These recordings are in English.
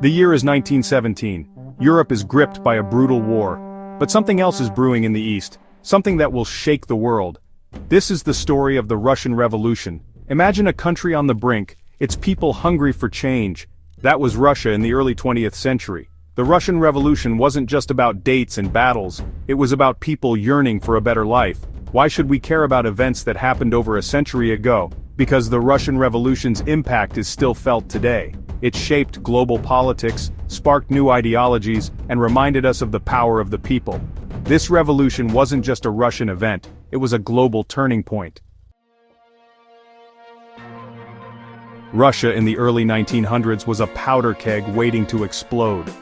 The year is 1917. Europe is gripped by a brutal war. But something else is brewing in the East, something that will shake the world. This is the story of the Russian Revolution. Imagine a country on the brink, its people hungry for change. That was Russia in the early 20th century. The Russian Revolution wasn't just about dates and battles, it was about people yearning for a better life. Why should we care about events that happened over a century ago? Because the Russian Revolution's impact is still felt today. It shaped global politics, sparked new ideologies, and reminded us of the power of the people. This revolution wasn't just a Russian event, it was a global turning point. Russia in the early 1900s was a powder keg waiting to explode.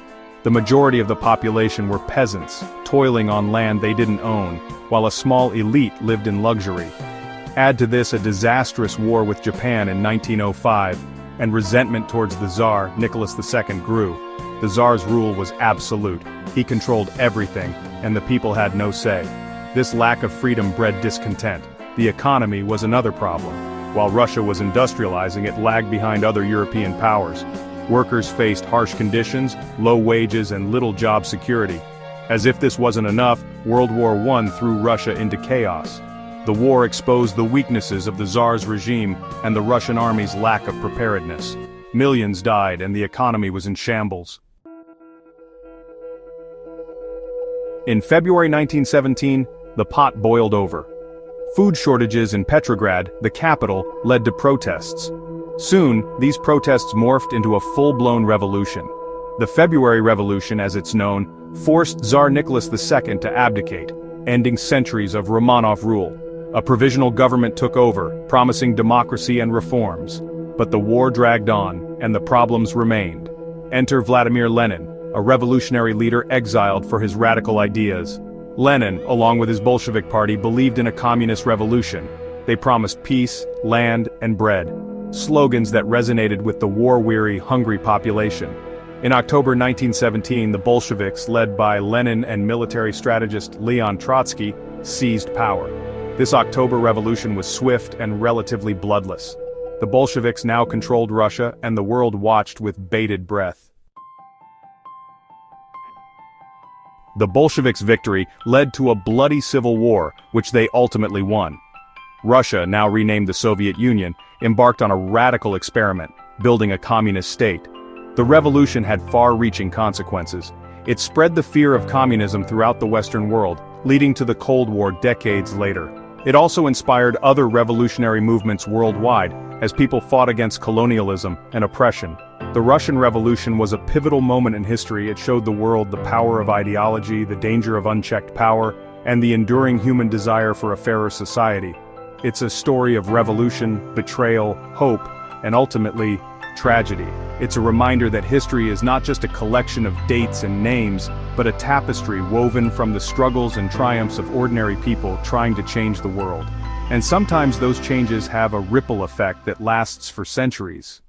The majority of the population were peasants, toiling on land they didn't own, while a small elite lived in luxury. Add to this a disastrous war with Japan in 1905, and resentment towards the Tsar, Nicholas II, grew. The Tsar's rule was absolute. He controlled everything, and the people had no say. This lack of freedom bred discontent. The economy was another problem. While Russia was industrializing, it lagged behind other European powers. Workers faced harsh conditions, low wages, and little job security. As if this wasn't enough, World War I threw Russia into chaos. The war exposed the weaknesses of the Tsar's regime and the Russian army's lack of preparedness. Millions died and the economy was in shambles. In February 1917, the pot boiled over. Food shortages in Petrograd, the capital, led to protests. Soon, these protests morphed into a full-blown revolution. The February Revolution, as it's known, forced Tsar Nicholas II to abdicate, ending centuries of Romanov rule. A provisional government took over, promising democracy and reforms. But the war dragged on, and the problems remained. Enter Vladimir Lenin, a revolutionary leader exiled for his radical ideas. Lenin, along with his Bolshevik party, believed in a communist revolution. They promised peace, land, and bread. Slogans that resonated with the war-weary, hungry population. In October 1917, the Bolsheviks, led by Lenin and military strategist Leon Trotsky, seized power. This October Revolution was swift and relatively bloodless. The Bolsheviks now controlled Russia, and the world watched with bated breath. The Bolsheviks' victory led to a bloody civil war, which they ultimately won. Russia, now renamed the Soviet Union, embarked on a radical experiment, building a communist state. The revolution had far-reaching consequences. It spread the fear of communism throughout the Western world, leading to the Cold War decades later. It also inspired other revolutionary movements worldwide, as people fought against colonialism and oppression. The Russian Revolution was a pivotal moment in history. It showed the world the power of ideology, the danger of unchecked power, and the enduring human desire for a fairer society. It's a story of revolution, betrayal, hope, and ultimately, tragedy. It's a reminder that history is not just a collection of dates and names, but a tapestry woven from the struggles and triumphs of ordinary people trying to change the world. And sometimes those changes have a ripple effect that lasts for centuries.